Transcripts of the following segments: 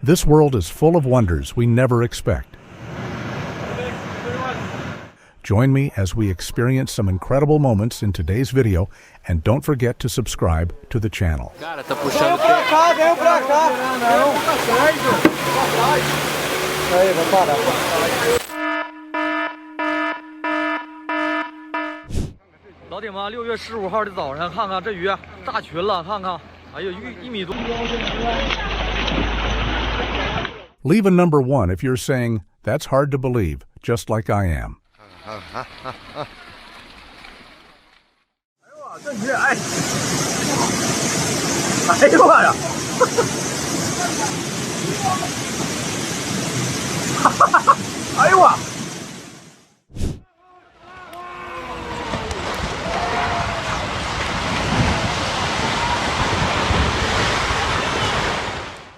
This world is full of wonders we never expect. Join me as we experience some incredible moments in today's video, and don't forget to subscribe to the channel. Leave a number 1 if you're saying, "That's hard to believe," just like I am.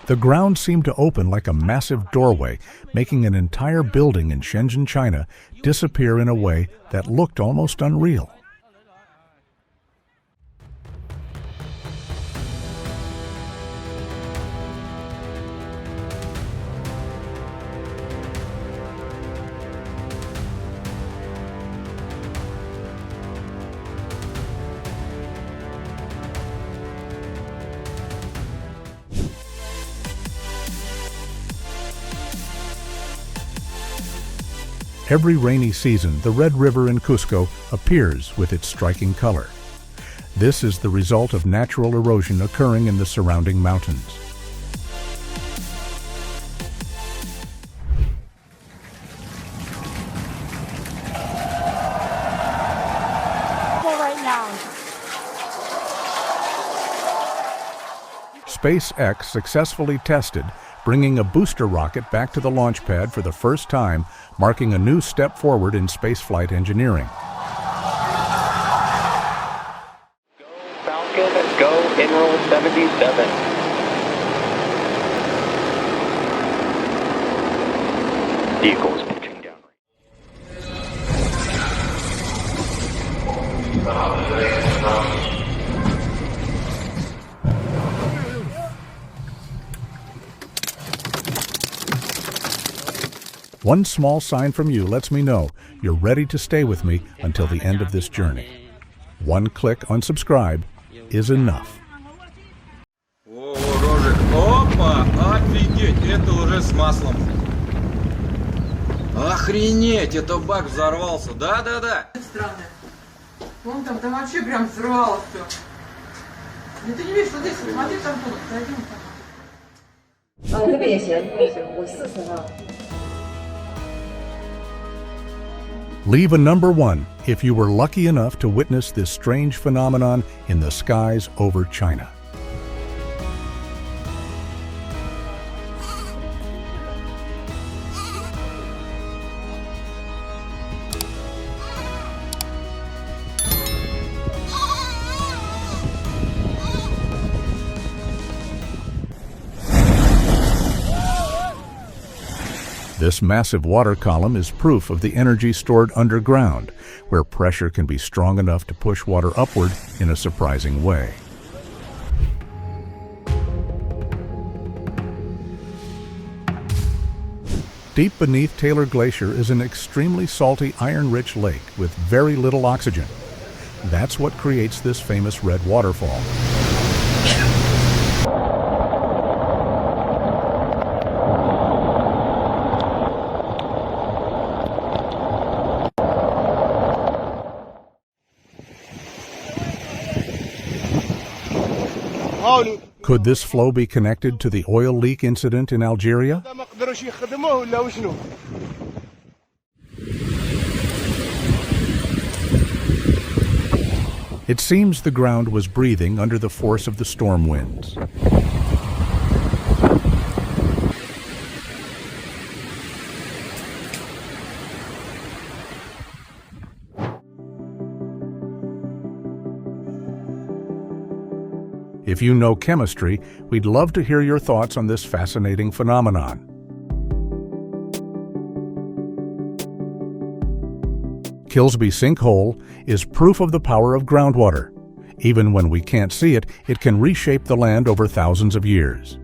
The ground seemed to open like a massive doorway, making an entire building in Shenzhen, China, disappear in a way that looked almost unreal. Every rainy season, the Red River in Cusco appears with its striking color. This is the result of natural erosion occurring in the surrounding mountains. SpaceX successfully tested, bringing a booster rocket back to the launch pad for the first time, marking a new step forward in spaceflight engineering. Go Falcon, go Enroll 77. Vehicles pitching down. One small sign from you lets me know you're ready to stay with me until the end of this journey. One click on subscribe is enough. О, Рожик, опа, офигеть, это уже с маслом. Охренеть, это бак взорвался, да-да-да. Странно. Вон там вообще прям взрывалось все. Ну ты не видишь, что здесь, смотри, там тут, зайдем там. 那边也行，我40号。 Leave a number 1 if you were lucky enough to witness this strange phenomenon in the skies over China. This massive water column is proof of the energy stored underground, where pressure can be strong enough to push water upward in a surprising way. Deep beneath Taylor Glacier is an extremely salty, iron-rich lake with very little oxygen. That's what creates this famous red waterfall. Could this flow be connected to the oil leak incident in Algeria? It seems the ground was breathing under the force of the storm winds. If you know chemistry, we'd love to hear your thoughts on this fascinating phenomenon. Kilsby Sinkhole is proof of the power of groundwater. Even when we can't see it, it can reshape the land over thousands of years.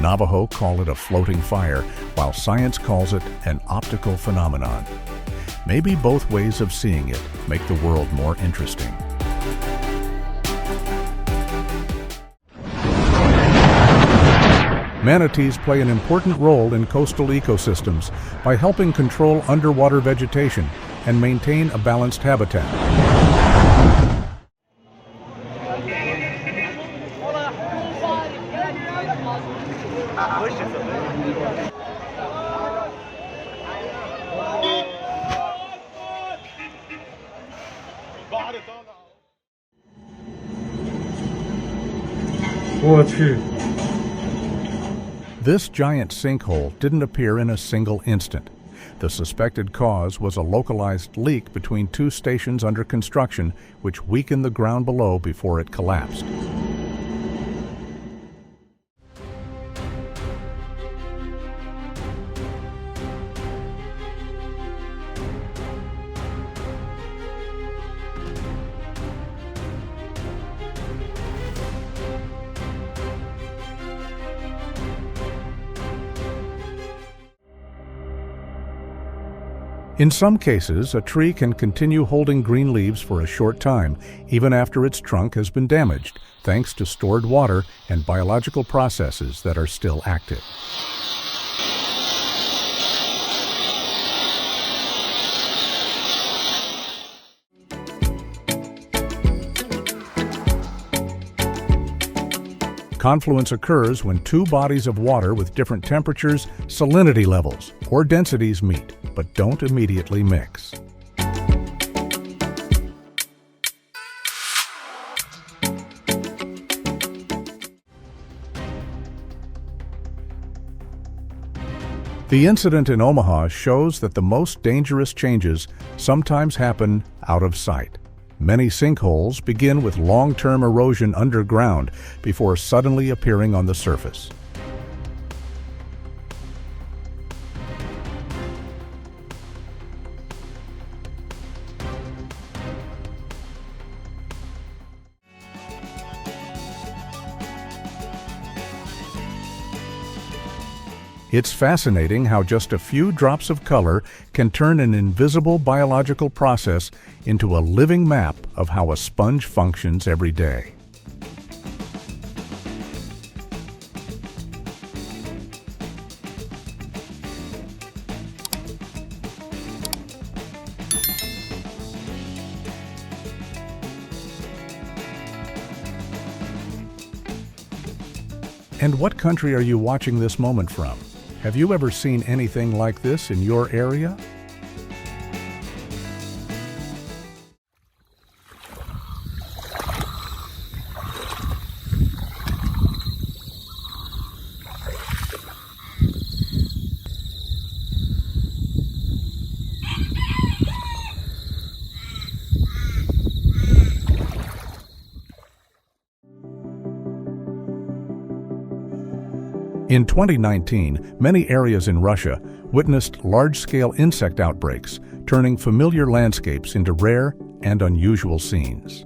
Navajo call it a floating fire, while science calls it an optical phenomenon. Maybe both ways of seeing it make the world more interesting. Manatees play an important role in coastal ecosystems by helping control underwater vegetation and maintain a balanced habitat. This giant sinkhole didn't appear in a single instant. The suspected cause was a localized leak between two stations under construction, which weakened the ground below before it collapsed. In some cases, a tree can continue holding green leaves for a short time, even after its trunk has been damaged, thanks to stored water and biological processes that are still active. Confluence occurs when two bodies of water with different temperatures, salinity levels, or densities meet, but don't immediately mix. The incident in Omaha shows that the most dangerous changes sometimes happen out of sight. Many sinkholes begin with long-term erosion underground before suddenly appearing on the surface. It's fascinating how just a few drops of color can turn an invisible biological process into a living map of how a sponge functions every day. And what country are you watching this moment from? Have you ever seen anything like this in your area? In 2019, many areas in Russia witnessed large-scale insect outbreaks, turning familiar landscapes into rare and unusual scenes.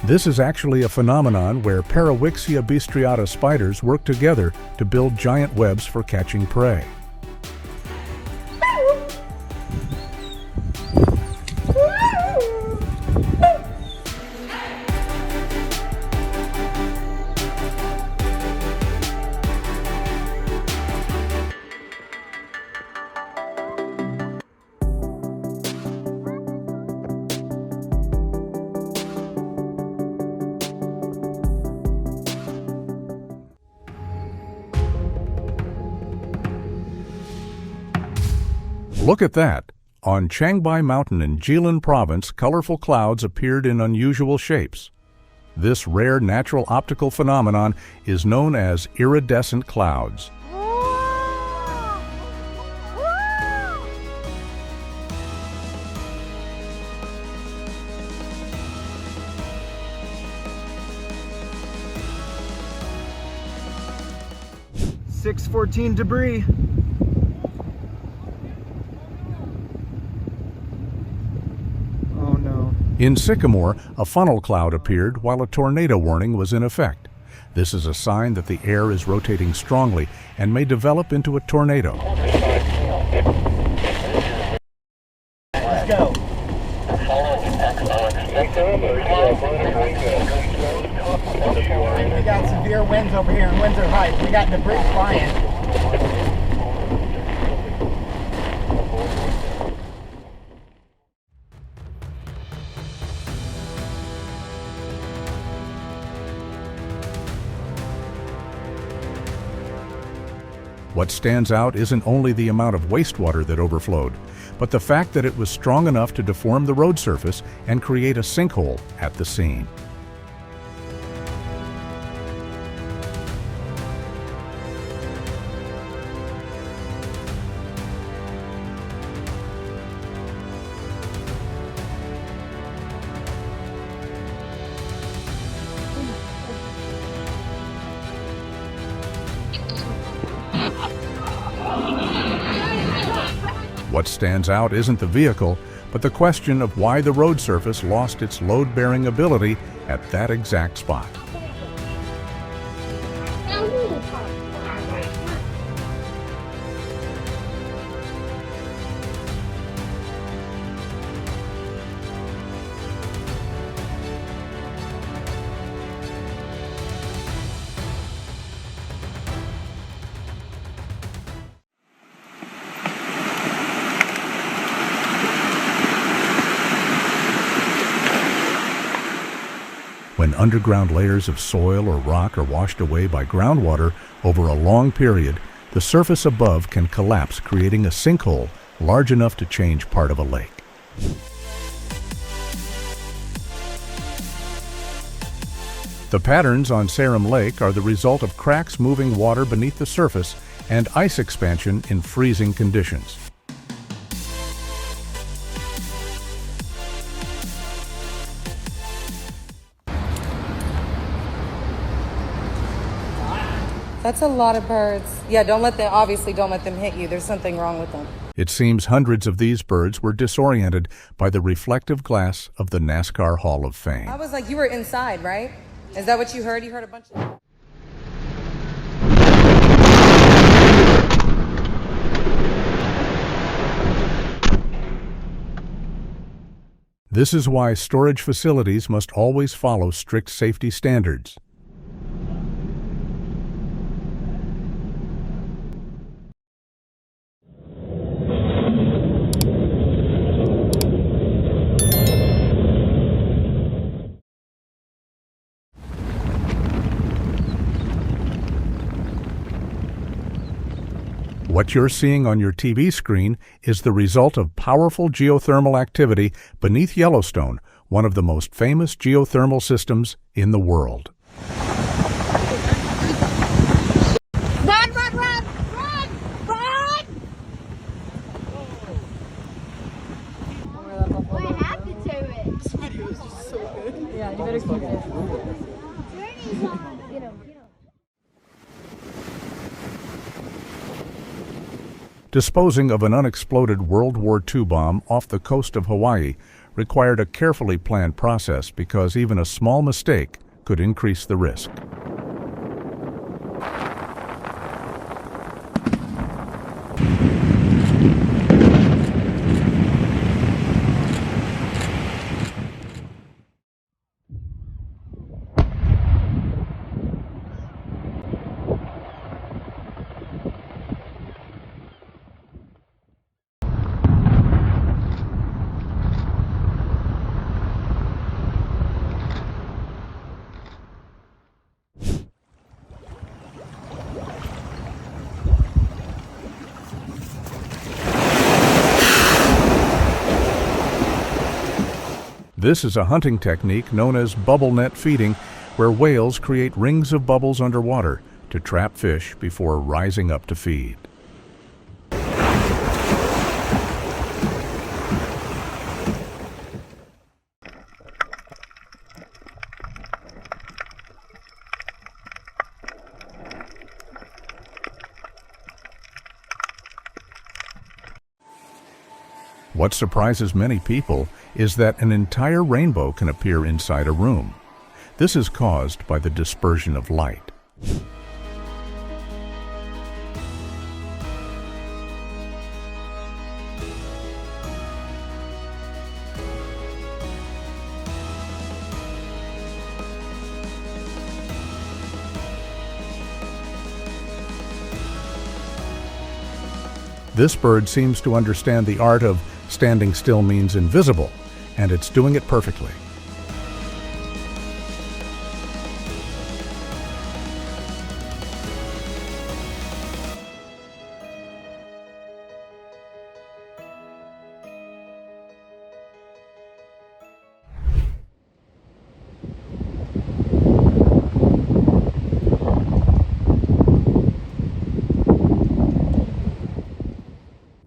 This is actually a phenomenon where Parawixia bistriata spiders work together to build giant webs for catching prey. Look at that! On Changbai Mountain in Jilin Province, colorful clouds appeared in unusual shapes. This rare natural optical phenomenon is known as iridescent clouds. 614 debris. Oh no. In Sycamore, a funnel cloud appeared while a tornado warning was in effect. This is a sign that the air is rotating strongly and may develop into a tornado. Let's go. We got severe winds over here and winds are high. We got debris flying. What stands out isn't only the amount of wastewater that overflowed, but the fact that it was strong enough to deform the road surface and create a sinkhole at the scene. What stands out isn't the vehicle, but the question of why the road surface lost its load-bearing ability at that exact spot. When underground layers of soil or rock are washed away by groundwater over a long period, the surface above can collapse, creating a sinkhole large enough to change part of a lake. The patterns on Saharan Lake are the result of cracks moving water beneath the surface and ice expansion in freezing conditions. That's a lot of birds. Yeah, obviously don't let them hit you. There's something wrong with them. It seems hundreds of these birds were disoriented by the reflective glass of the NASCAR Hall of Fame. I was like, you were inside, right? Is that what you heard? You heard a bunch of... This is why storage facilities must always follow strict safety standards. What you're seeing on your TV screen is the result of powerful geothermal activity beneath Yellowstone, one of the most famous geothermal systems in the world. Run, run, run, run, run! What happened to it? This video is just so good. Yeah, you better keep it. Journey's on. Get him. Disposing of an unexploded World War II bomb off the coast of Hawaii required a carefully planned process because even a small mistake could increase the risk. This is a hunting technique known as bubble net feeding, where whales create rings of bubbles underwater to trap fish before rising up to feed. What surprises many people is that an entire rainbow can appear inside a room. This is caused by the dispersion of light. This bird seems to understand the art of standing still means invisible, and it's doing it perfectly.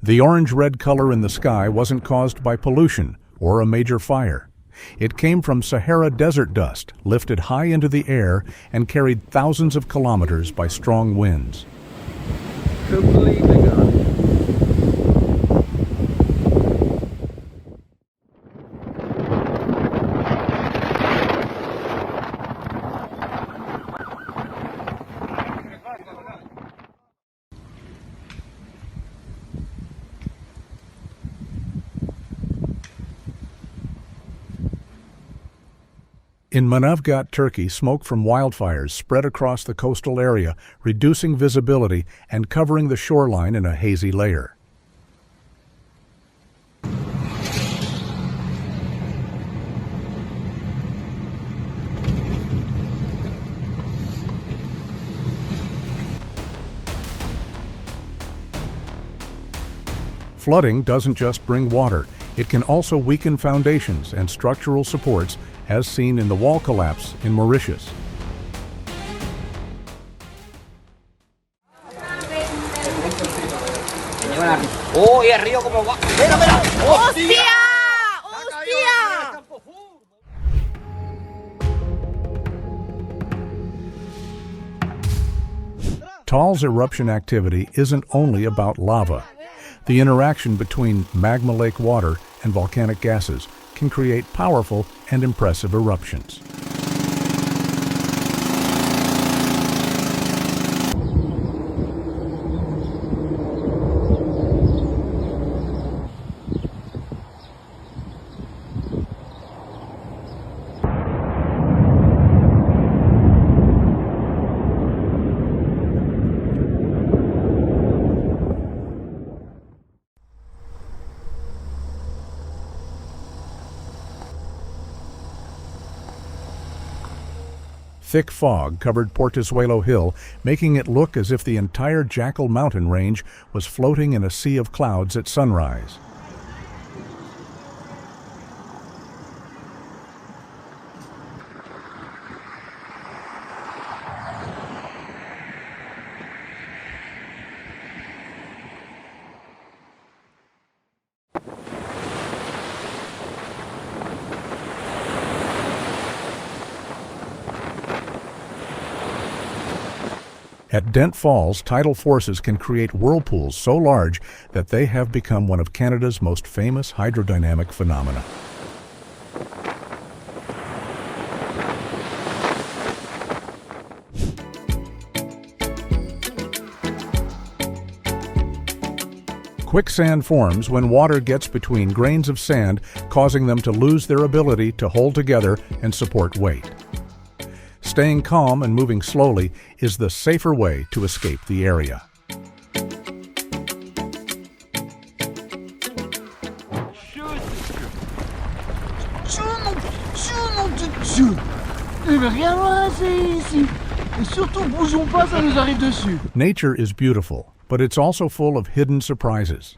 The orange-red color in the sky wasn't caused by pollution or a major fire. It came from Sahara desert dust, lifted high into the air and carried thousands of kilometers by strong winds. Completely gone. In Manavgat, Turkey, smoke from wildfires spread across the coastal area, reducing visibility and covering the shoreline in a hazy layer. Flooding doesn't just bring water, it can also weaken foundations and structural supports, as seen in the wall collapse in Mauritius. Oh, y el río como va. Mira, mira. ¡Hostia! ¡Hostia! Taal's eruption activity isn't only about lava. The interaction between magma lake water and volcanic gases can create powerful and impressive eruptions. Thick fog covered Portezuelo Hill, making it look as if the entire Jackal mountain range was floating in a sea of clouds at sunrise. At Dent Falls, tidal forces can create whirlpools so large that they have become one of Canada's most famous hydrodynamic phenomena. Quicksand forms when water gets between grains of sand, causing them to lose their ability to hold together and support weight. Staying calm and moving slowly is the safer way to escape the area. Nature is beautiful, but it's also full of hidden surprises.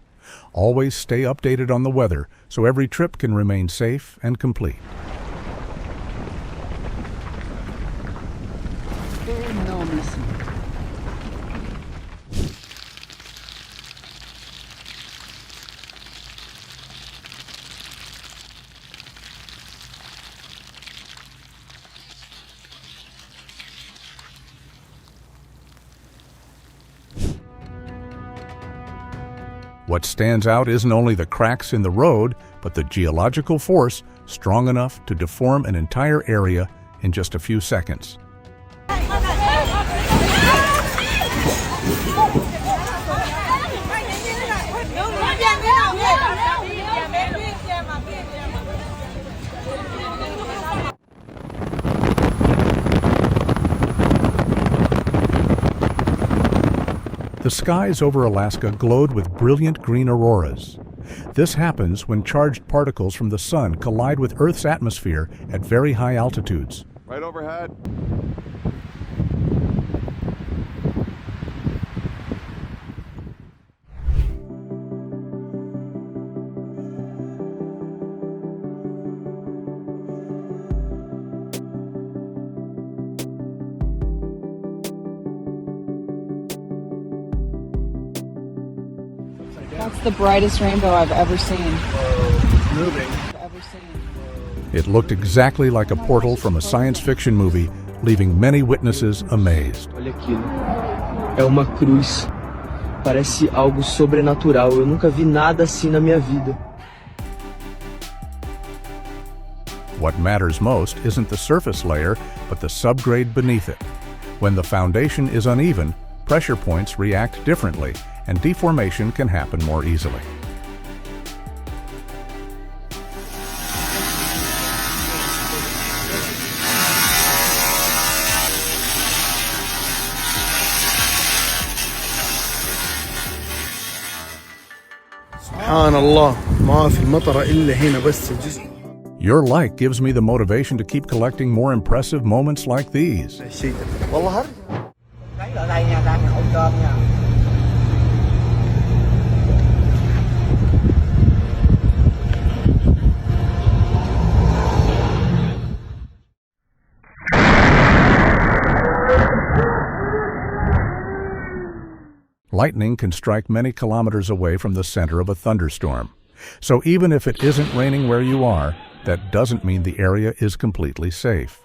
Always stay updated on the weather so every trip can remain safe and complete. What stands out isn't only the cracks in the road, but the geological force strong enough to deform an entire area in just a few seconds. The skies over Alaska glowed with brilliant green auroras. This happens when charged particles from the sun collide with Earth's atmosphere at very high altitudes. Right overhead. That's the brightest rainbow I've ever seen. It looked exactly like a portal from a science fiction movie, leaving many witnesses amazed. Olha aquilo. É uma cruz. Parece algo sobrenatural. Eu nunca vi nada assim na minha vida. What matters most isn't the surface layer, but the subgrade beneath it. When the foundation is uneven, pressure points react differently, and deformation can happen more easily. سبحان الله ما في مطر إلا هنا بس الجزء. Your like gives me the motivation to keep collecting more impressive moments like these. والله Lightning can strike many kilometers away from the center of a thunderstorm. So even if it isn't raining where you are, that doesn't mean the area is completely safe.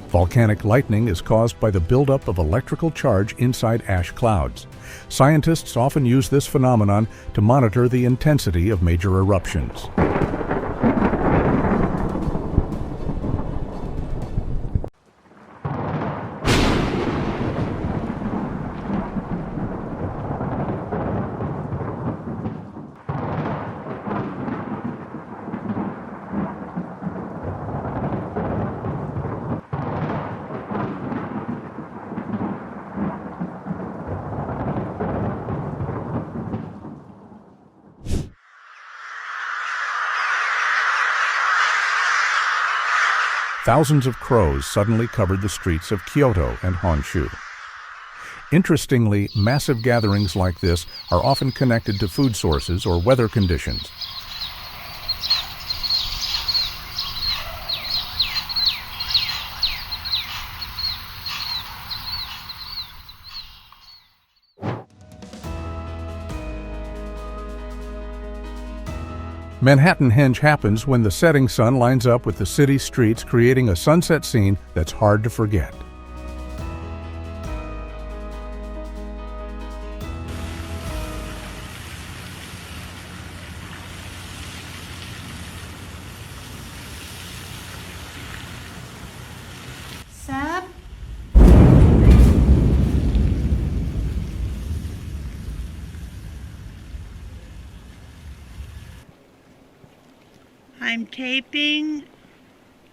Volcanic lightning is caused by the buildup of electrical charge inside ash clouds. Scientists often use this phenomenon to monitor the intensity of major eruptions. Thousands of crows suddenly covered the streets of Kyoto and Honshu. Interestingly, massive gatherings like this are often connected to food sources or weather conditions. Manhattanhenge happens when the setting sun lines up with the city's streets, creating a sunset scene that's hard to forget. Sab? I'm taping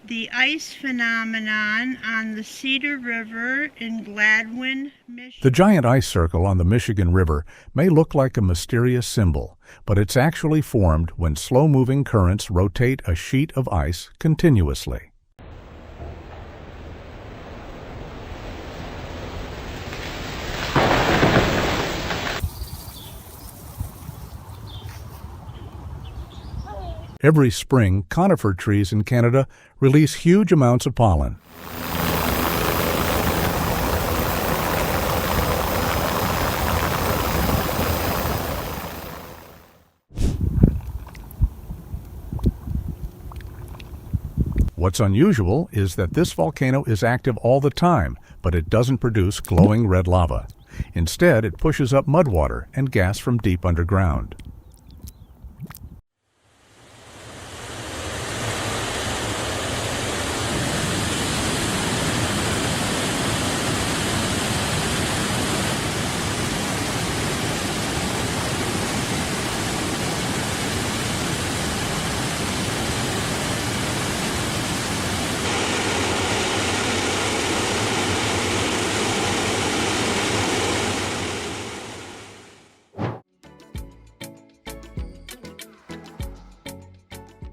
the ice phenomenon on the Cedar River in Gladwin, Michigan. The giant ice circle on the Michigan River may look like a mysterious symbol, but it's actually formed when slow-moving currents rotate a sheet of ice continuously. Every spring, conifer trees in Canada release huge amounts of pollen. What's unusual is that this volcano is active all the time, but it doesn't produce glowing red lava. Instead, it pushes up mud water and gas from deep underground.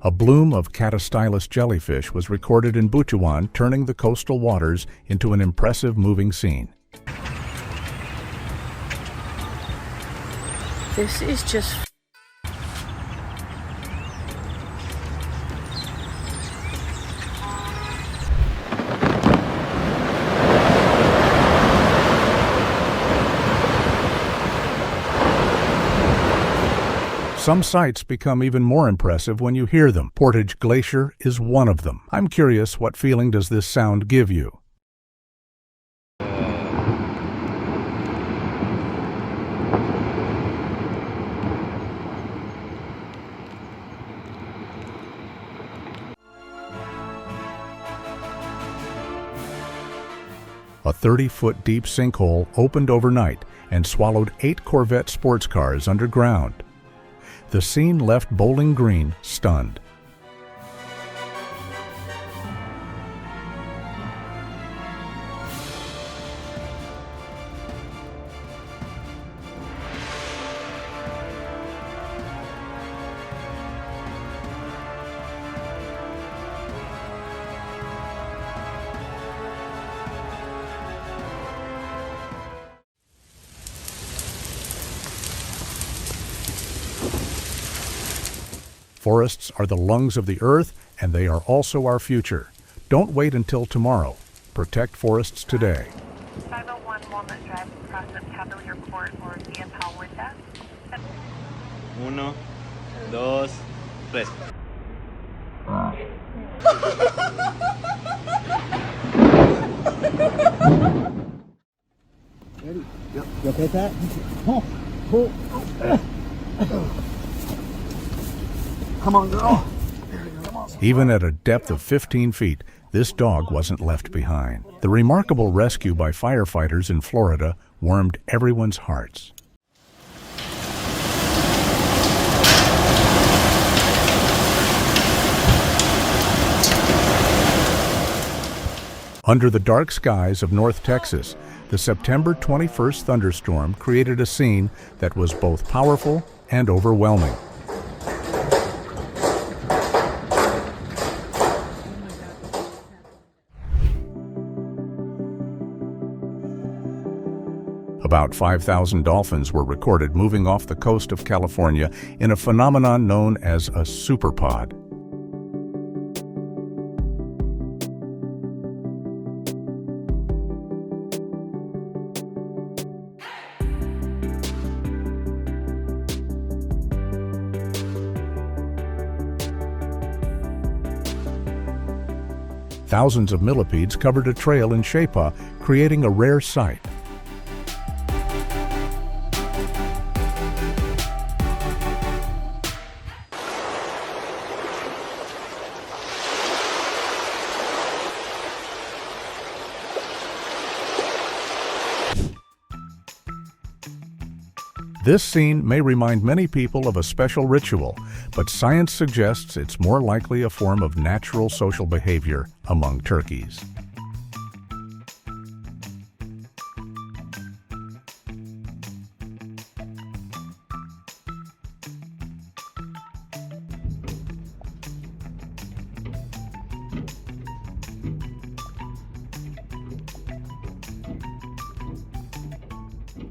A bloom of catastylus jellyfish was recorded in Butuan, turning the coastal waters into an impressive moving scene. This is just... Some sights become even more impressive when you hear them. Portage Glacier is one of them. I'm curious, what feeling does this sound give you? A 30-foot deep sinkhole opened overnight and swallowed 8 Corvette sports cars underground. The scene left Bowling Green stunned. Forests are the lungs of the earth, and they are also our future. Don't wait until tomorrow. Protect forests today. 501 Walnut Drive, across the Cavalier Court or via Palwinda. 1, 2, 3. Ready? Yep. You okay with that? Pull. Come on, girl. Even at a depth of 15 feet, this dog wasn't left behind. The remarkable rescue by firefighters in Florida warmed everyone's hearts. Under the dark skies of North Texas, the September 21st thunderstorm created a scene that was both powerful and overwhelming. About 5,000 dolphins were recorded moving off the coast of California in a phenomenon known as a superpod. Thousands of millipedes covered a trail in Shapa, creating a rare sight. This scene may remind many people of a special ritual, but science suggests it's more likely a form of natural social behavior among turkeys.